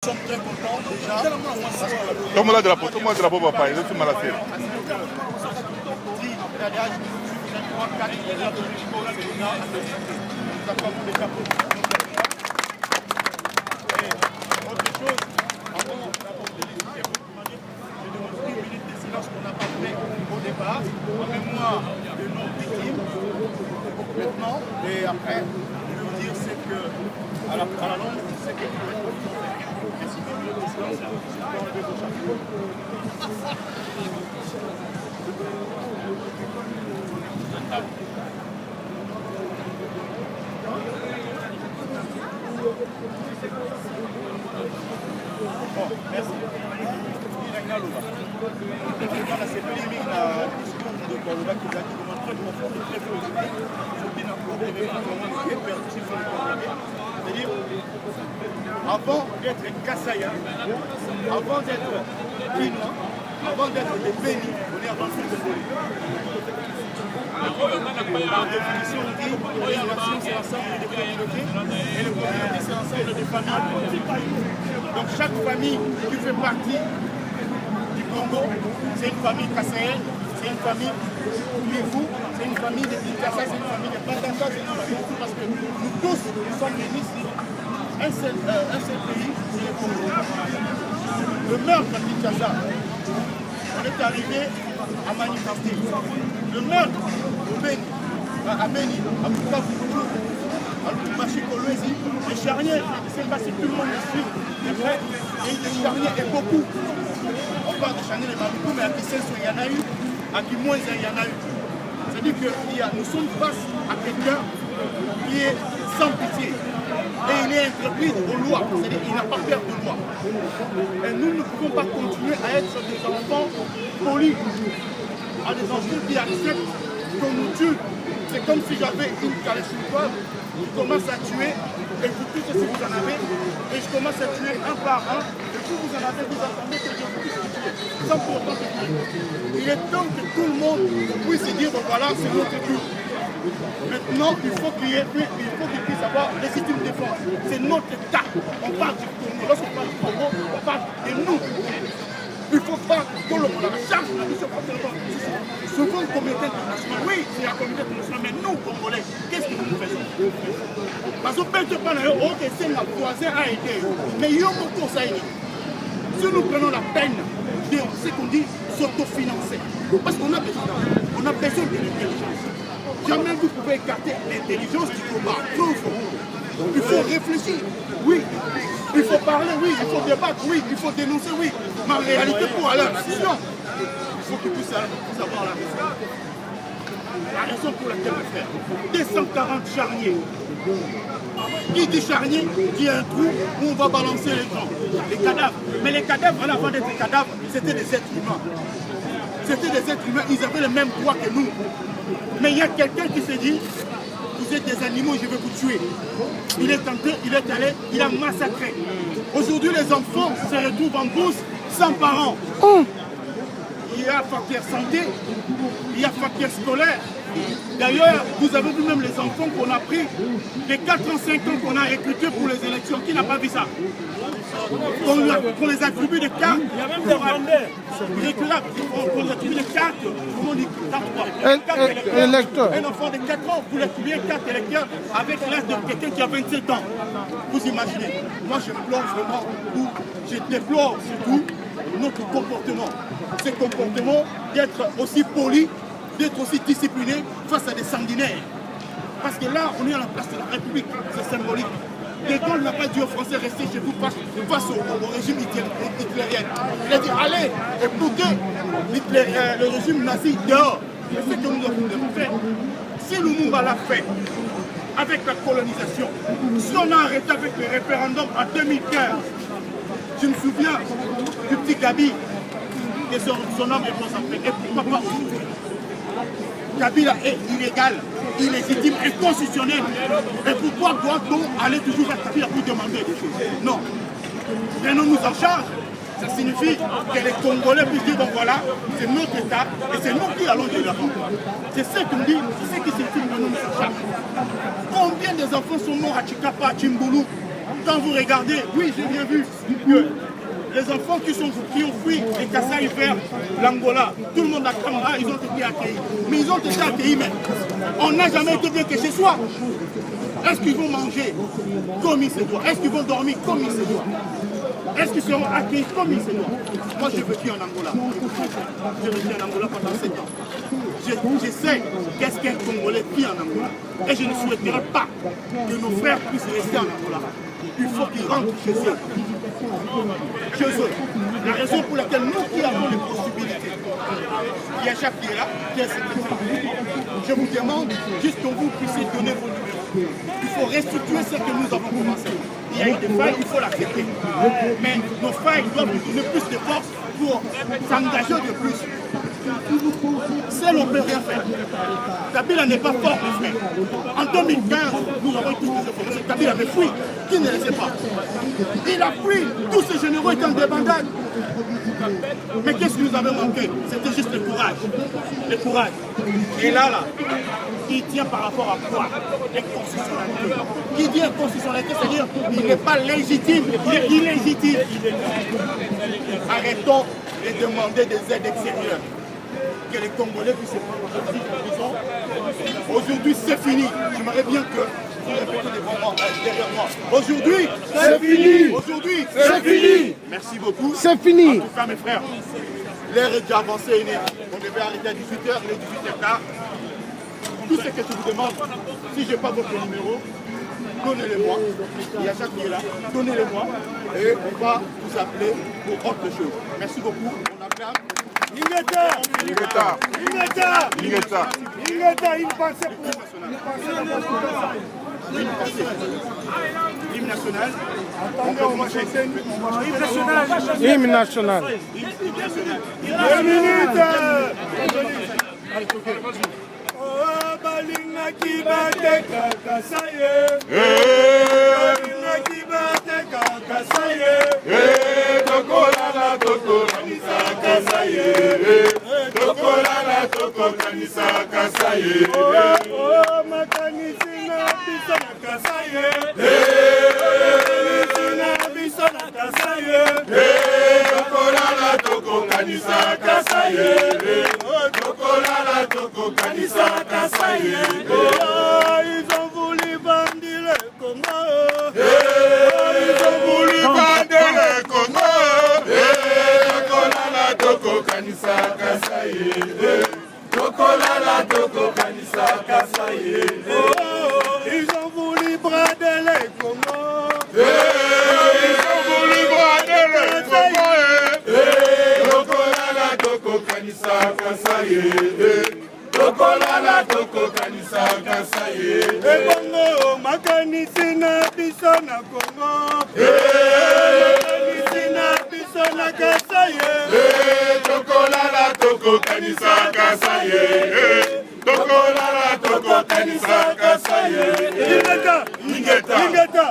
sommes très contents déjà. Toma le drapeau, papa, il est mal à faire. Autre chose, avant d'apporter les témoignages, je demande une minute de silence qu'on n'a pas fait au départ, en mémoire de nos victimes. Maintenant, et après, je vais vous dire c'est que, à la longue, c'est que vous êtes merci, une minute de silence pour enlever vos chapeaux. Bon, merci. Dans cette polémique, la discours de Kourouba qui a dit comment très profond et très philosophique, il n'a pas de perdu sur le Kourouba. C'est-à-dire, avant d'être Kassaya, avant d'être Kinois, avant d'être des bénis, on est avant tout de Bolivie. La définition dit que les nations c'est l'ensemble des communautés et les communautés c'est l'ensemble des familles. Donc chaque famille qui fait partie du Congo, c'est une famille kassaïenne, c'est une famille Kivu, c'est une famille de Kinshasa, c'est une famille de Bandaka, c'est une famille de parce que nous tous nous sommes unis sur un seul pays, c'est le Congo. Le meurtre à Kinshasa, on est arrivé à manifester. Le meurtre à Beni, à Bukavu, à Lubumbashi, Kolwezi, les charniers, je ne sais pas si tout le monde le suit, c'est vrai, et les charniers est beaucoup. On parle de charniers, beaucoup, mais à Kisenso, il y en a eu, à Kimoise, il y en a eu. C'est-à-dire que nous sommes face à quelqu'un qui est sans pitié. Et il est intrépide aux lois, c'est-à-dire qu'il n'a pas peur de loi. Et nous ne pouvons pas continuer à être des enfants polis, à des enfants qui acceptent qu'on nous tue. C'est comme si j'avais une kalachnikov, je commence à tuer, et vous tous si vous en avez, et je commence à tuer un par un, et plus vous en avez, vous attendez que je puisse vous tuer, sans pour autant que tuer. Il est temps que tout le monde puisse se dire, voilà, c'est notre but. Maintenant, il faut qu'il puisse avoir légitime défense. C'est notre cas. On parle du Congo. Lorsqu'on parle du Congo, on parle de nous. Il faut pas que l'on la charge de ce problème. Souvent, la communauté internationale, oui, c'est la communauté internationale, mais nous, Congolais, qu'est-ce que nous faisons? Parce que peut-être pas ok, c'est la voisin a été. Mais il y a beaucoup ça. Si nous prenons la peine de ce qu'on dit s'autofinancer, parce qu'on a besoin de l'intelligence. Jamais vous pouvez écarter l'intelligence du combat. Il faut réfléchir, oui. Il faut parler, oui. Il faut débattre, oui. Il faut dénoncer, oui. Mais en réalité, pour aller à la décision, il faut qu'il puisse avoir la raison. La raison pour laquelle le faire. 240 charniers. Qui dit charnier, dit un trou où on va balancer les gens, les cadavres. Mais les cadavres, avant d'être des cadavres, c'était des êtres humains. C'était des êtres humains, ils avaient les mêmes droits que nous. Mais il y a quelqu'un qui s'est dit, vous êtes des animaux, je vais vous tuer. Il est tenté, il est allé, il a massacré. Aujourd'hui, les enfants se retrouvent en bourse sans parents. Il y a facteur santé, il y a facteur scolaire. D'ailleurs, vous avez vu même les enfants qu'on a pris, les 4 ans, 5 ans qu'on a recrutés pour les élections. Qui n'a pas vu ça? Qu'on les attribue des cartes. Il y a même des rwandais. Qu'on les attribue des cartes. Comment on dit? Carte électeur. Un enfant de 4 ans, vous l'attribuez une carte électeur avec l'âge de quelqu'un qui a 27 ans. Vous imaginez? Moi, je pleure vraiment, ou je déplore surtout notre comportement. Ce comportement d'être aussi poli, d'être aussi discipliné face à des sanguinaires. Parce que là, on est à la place de la République, c'est symbolique. De Gaulle n'a pas dit aux Français rester chez vous face au régime hitlérien. Il a dit allez, écoutez le régime nazi dehors. C'est ce que nous devons faire. Si Lumumba l'a fait avec la colonisation, si on a arrêté avec le référendum en 2015, je me souviens du petit Gabi, que son homme est concentré. Et pourquoi pas Kabila est illégal, illégitime, inconstitutionnel. Et pourquoi doit-on aller toujours à Kabila pour demander des choses? Non. Prenons-nous en charge. Ça signifie que les Congolais puissent dire, bon voilà, c'est notre État et c'est nous qui allons de l'avant. C'est ce qu'on dit, c'est ce qui signifie que nous nous en charge. Combien des enfants sont morts à Chikapa, à Chimbulu? quand vous regardez, oui, j'ai bien vu que les enfants qui ont fui les Kasaï vers l'Angola, tout le monde a camarade, ils ont été accueillis. Mais ils ont été accueillis, mais on n'a jamais été bien que chez soi. Est-ce qu'ils vont manger comme il se doit? Est-ce qu'ils vont dormir comme il se doit? Est-ce qu'ils seront accueillis comme il se doit? Moi, j'ai vécu en Angola. J'ai vécu en Angola pendant 7 ans. Je sais qu'est-ce qu'un Congolais vit en Angola. Et je ne souhaiterais pas que nos frères puissent rester en Angola. Il faut qu'ils rentrent chez eux. Chez eux. La raison pour laquelle nous qui avons les possibilités, il y a Jacques qui est là, qui est secrétaire. Je vous demande juste que vous puissiez donner vos numéros. Il faut restituer ce que nous avons commencé. Il y a eu des failles, il faut l'accepter. Mais nos failles doivent nous donner plus de force pour s'engager de plus. Seul on ne peut rien faire. Kabila n'est pas fort, mes frères. En 2015, nous avons tous des informations. Kabila avait fui. Qui ne le sait pas? Il a fui. Tous ces généraux étaient en débandade. Mais qu'est-ce que nous avait manqué? C'était juste le courage. Le courage. Et là, il tient par rapport à quoi? L'inconstitutionnalité. Qui dit inconstitutionnalité, c'est-à-dire qu'il n'est pas légitime, il est illégitime. Arrêtons de demander des aides extérieures. Que les Congolais puissent se prendre en prison. Aujourd'hui, c'est fini. J'aimerais bien que vous répétez devant moi, derrière moi. Aujourd'hui, c'est fini. Aujourd'hui, c'est fini. Merci beaucoup. C'est fini. En tout cas, mes frères, l'heure est déjà avancée. On devait arrêter à 18h, il est 18h15. Tout ce que je vous demande, si je n'ai pas votre numéro, donnez-le-moi. Il y a Jacques qui est là. Donnez-le-moi. Et on va vous appeler pour autre chose. Merci beaucoup. On acclame. Lingeta, il pensait Hymne national. Hymne national. Une minute. Oh, balinga qui bate kakasaye. Balinga qui bate kakasaye. Tokolala, tokolanisa kasaye. Tokolala, tokolanisa kasaye. Oh, makanisi na biso na kasaye. Makanisi na biso na kasaye. Tokolala, tokolanisa kasaye. Tokolala, tokolanisa kasaye. Oh, ils ont voulu vendre le Congo. Ils ont voulu vendre le Congo. Tokolala, tokolanisa kasaye. Tokolala, tokolanisa kasaye. Oh, ils ont voulu brader le Congo. Ils ont voulu brader le Congo. Tokolala, tokolanisa kasaye. Tokolala, tokolanisa kasaye. Ebongo makanisi na biso na Congo. Makanisi na biso na Kasaye. Tokolala, tokolanisa kasaye. Tokolala, tokolanisa kasaye. Ingeta.